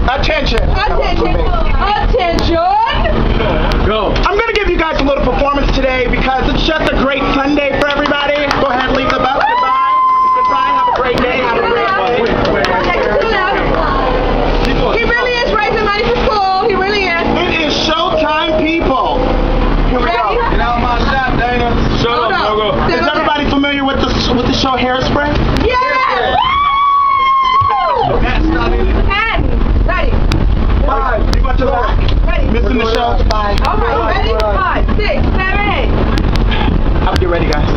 Attention. Go. I'm going to give you guys a little performance today because it's just a great Sunday for everybody. Go ahead, leave the bus. Goodbye. Goodbye. Have a great day. Have a great day. He really is raising money for school. He really is. It is showtime, people. Here we go. Get out my shot, Dana. Shut Hold up, up. Logo. Is everybody familiar with the show Hairspray? Yeah! Matt, stop it. And ready. 5. You got your back. Ready. Missing the show. 5. All right, ready? 5, 6, 7, 8. Get ready, guys.